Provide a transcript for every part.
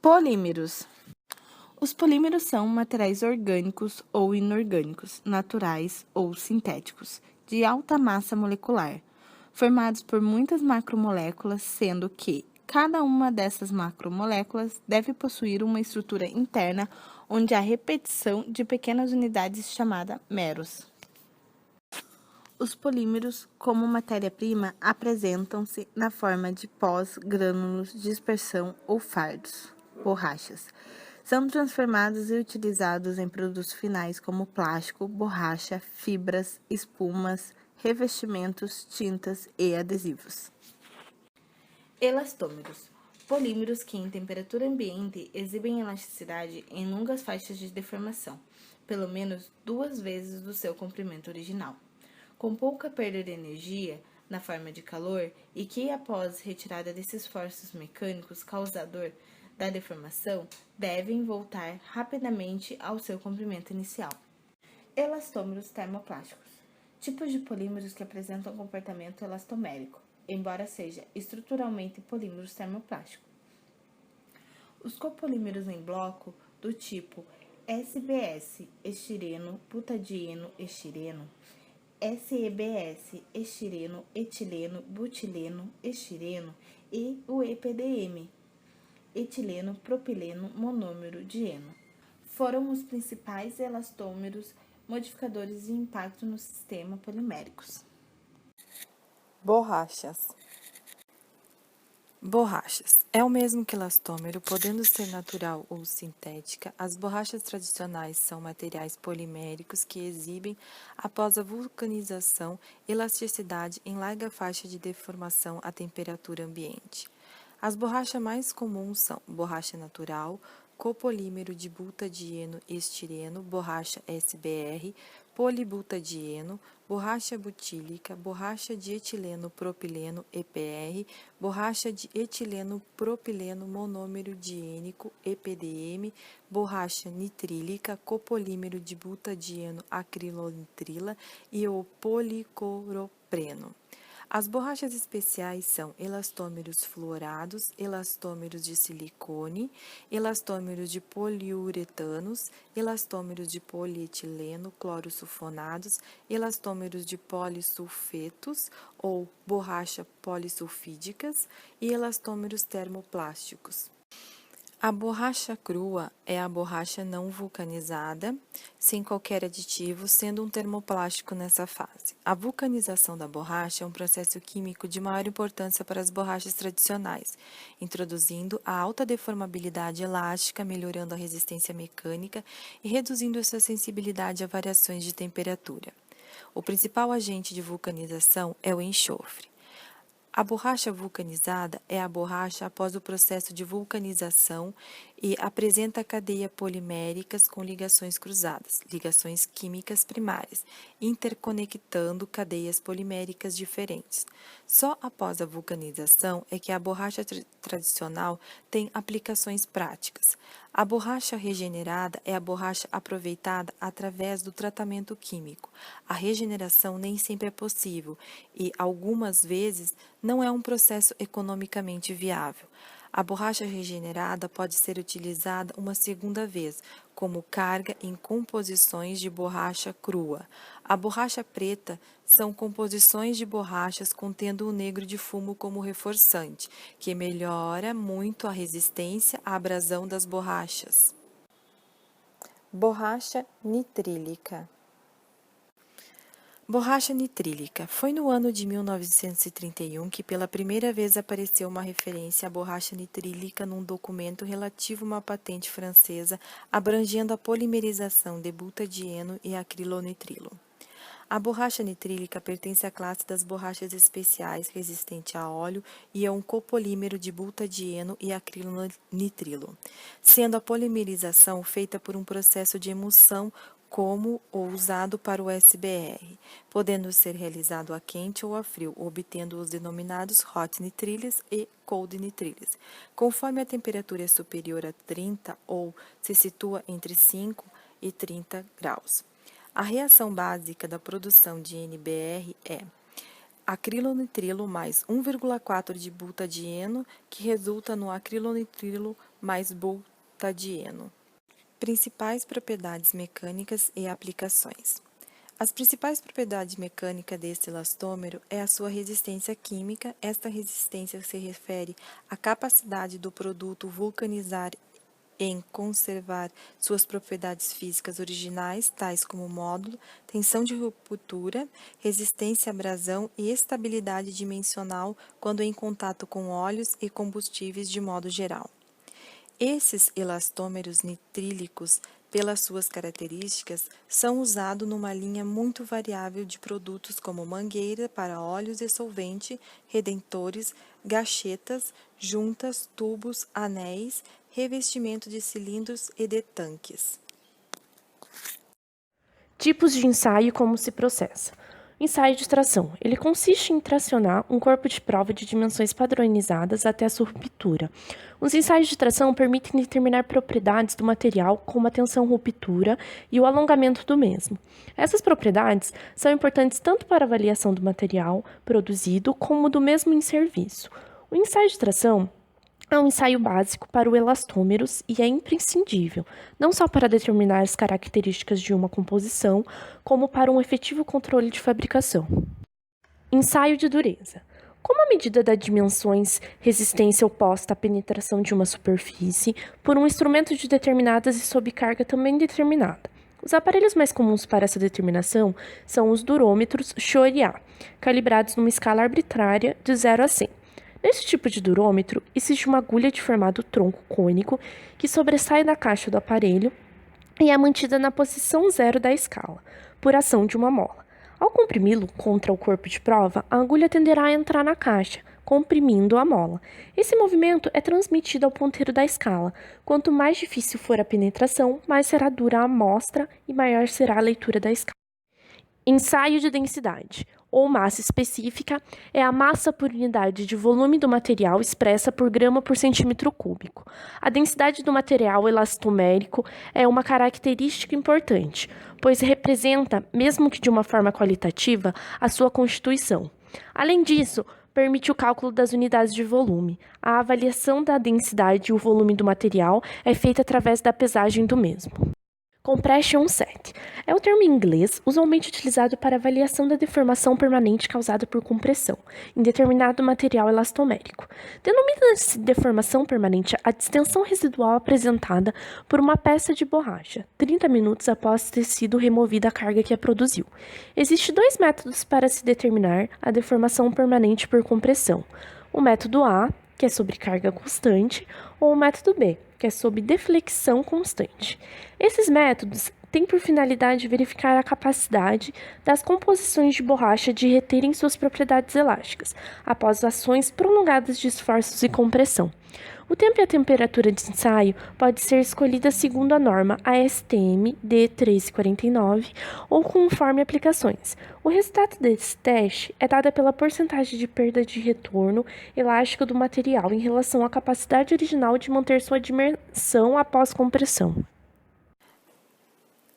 Polímeros. Os polímeros são materiais orgânicos ou inorgânicos, naturais ou sintéticos, de alta massa molecular, formados por muitas macromoléculas, sendo que cada uma dessas macromoléculas deve possuir uma estrutura interna onde há repetição de pequenas unidades chamada meros. Os polímeros, como matéria-prima, apresentam-se na forma de pós, grânulos, dispersão ou fardos, borrachas. São transformados e utilizados em produtos finais como plástico, borracha, fibras, espumas, revestimentos, tintas e adesivos. Elastômeros. Polímeros que, em temperatura ambiente, exibem elasticidade em longas faixas de deformação, pelo menos 2 vezes do seu comprimento original, com pouca perda de energia na forma de calor e que, após retirada desses esforços mecânicos causador da deformação, devem voltar rapidamente ao seu comprimento inicial. Elastômeros termoplásticos. Tipos de polímeros que apresentam comportamento elastomérico, embora seja estruturalmente polímeros termoplásticos. Os copolímeros em bloco do tipo SBS, estireno, butadieno, estireno, SEBS, estireno, etileno, butileno, estireno e o EPDM, etileno, propileno, monômero, dieno. Foram os principais elastômeros modificadores de impacto no sistema poliméricos. Borrachas. Borrachas. É o mesmo que elastômero, podendo ser natural ou sintética. As borrachas tradicionais são materiais poliméricos que exibem, após a vulcanização, elasticidade em larga faixa de deformação à temperatura ambiente. As borrachas mais comuns são borracha natural, copolímero de butadieno e estireno, borracha SBR, polibutadieno, borracha butílica, borracha de etileno propileno EPR, borracha de etileno propileno monômero diênico EPDM, borracha nitrílica, copolímero de butadieno acrilonitrila e o policoropreno. As borrachas especiais são elastômeros fluorados, elastômeros de silicone, elastômeros de poliuretanos, elastômeros de polietileno clorosulfonados, elastômeros de polissulfetos ou borracha polissulfídicas e elastômeros termoplásticos. A borracha crua é a borracha não vulcanizada, sem qualquer aditivo, sendo um termoplástico nessa fase. A vulcanização da borracha é um processo químico de maior importância para as borrachas tradicionais, introduzindo a alta deformabilidade elástica, melhorando a resistência mecânica e reduzindo a sua sensibilidade a variações de temperatura. O principal agente de vulcanização é o enxofre. A borracha vulcanizada é a borracha após o processo de vulcanização e apresenta cadeia poliméricas com ligações cruzadas, ligações químicas primárias, interconectando cadeias poliméricas diferentes. Só após a vulcanização é que a borracha tradicional tem aplicações práticas. A borracha regenerada é a borracha aproveitada através do tratamento químico. A regeneração nem sempre é possível e, algumas vezes, não é um processo economicamente viável. A borracha regenerada pode ser utilizada uma segunda vez, como carga em composições de borracha crua. A borracha preta são composições de borrachas contendo o negro de fumo como reforçante, que melhora muito a resistência à abrasão das borrachas. Borracha nitrílica. Borracha nitrílica. Foi no ano de 1931 que pela primeira vez apareceu uma referência à borracha nitrílica num documento relativo a uma patente francesa abrangendo a polimerização de butadieno e acrilonitrilo. A borracha nitrílica pertence à classe das borrachas especiais resistente a óleo e é um copolímero de butadieno e acrilonitrilo, sendo a polimerização feita por um processo de emulsão como o usado para o SBR, podendo ser realizado a quente ou a frio, obtendo os denominados hot nitriles e cold nitriles. Conforme a temperatura é superior a 30 ou se situa entre 5 e 30 graus. A reação básica da produção de NBR é acrilonitrilo mais 1,4 de butadieno, que resulta no acrilonitrilo mais butadieno. Principais propriedades mecânicas e aplicações. As principais propriedades mecânicas deste elastômero é a sua resistência química. Esta resistência se refere à capacidade do produto vulcanizar em conservar suas propriedades físicas originais, tais como módulo, tensão de ruptura, resistência à abrasão e estabilidade dimensional quando em contato com óleos e combustíveis de modo geral. Esses elastômeros nitrílicos, pelas suas características, são usados numa linha muito variável de produtos como mangueira para óleos e solvente, redentores, gachetas, juntas, tubos, anéis, revestimento de cilindros e de tanques. Tipos de ensaio e como se processa. Ensaio de tração. Ele consiste em tracionar um corpo de prova de dimensões padronizadas até a sua ruptura. Os ensaios de tração permitem determinar propriedades do material, como a tensão-ruptura e o alongamento do mesmo. Essas propriedades são importantes tanto para a avaliação do material produzido como do mesmo em serviço. O ensaio de tração é um ensaio básico para o elastômeros e é imprescindível, não só para determinar as características de uma composição, como para um efetivo controle de fabricação. Ensaio de dureza. Como a medida das dimensões resistência oposta à penetração de uma superfície por um instrumento de determinadas e sob carga também determinada. Os aparelhos mais comuns para essa determinação são os durômetros Shoria, calibrados numa escala arbitrária de 0 a 100. Nesse tipo de durômetro, existe uma agulha de formato tronco cônico que sobressai da caixa do aparelho e é mantida na posição 0 da escala, por ação de uma mola. Ao comprimi-lo contra o corpo de prova, a agulha tenderá a entrar na caixa, comprimindo a mola. Esse movimento é transmitido ao ponteiro da escala. Quanto mais difícil for a penetração, mais será dura a amostra e maior será a leitura da escala. Ensaio de densidade, ou massa específica, é a massa por unidade de volume do material expressa por grama por centímetro cúbico. A densidade do material elastomérico é uma característica importante, pois representa, mesmo que de uma forma qualitativa, a sua constituição. Além disso, permite o cálculo das unidades de volume. A avaliação da densidade e o volume do material é feita através da pesagem do mesmo. Compression set é o termo em inglês usualmente utilizado para avaliação da deformação permanente causada por compressão em determinado material elastomérico. Denomina-se deformação permanente a distensão residual apresentada por uma peça de borracha 30 minutos após ter sido removida a carga que a produziu. Existem dois métodos para se determinar a deformação permanente por compressão. O método A, que é sobre carga constante, ou o método B, que é sob deflexão constante. Esses métodos têm por finalidade verificar a capacidade das composições de borracha de reterem suas propriedades elásticas, após ações prolongadas de esforços e compressão. O tempo e a temperatura de ensaio pode ser escolhida segundo a norma ASTM D1349 ou conforme aplicações. O resultado desse teste é dado pela porcentagem de perda de retorno elástico do material em relação à capacidade original de manter sua dimensão após compressão.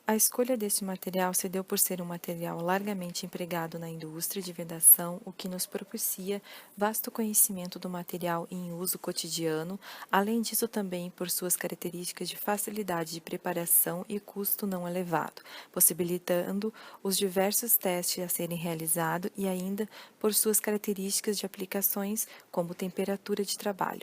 A escolha deste material se deu por ser um material largamente empregado na indústria de vedação, o que nos propicia vasto conhecimento do material em uso cotidiano, além disso também por suas características de facilidade de preparação e custo não elevado, possibilitando os diversos testes a serem realizados e ainda por suas características de aplicações como temperatura de trabalho.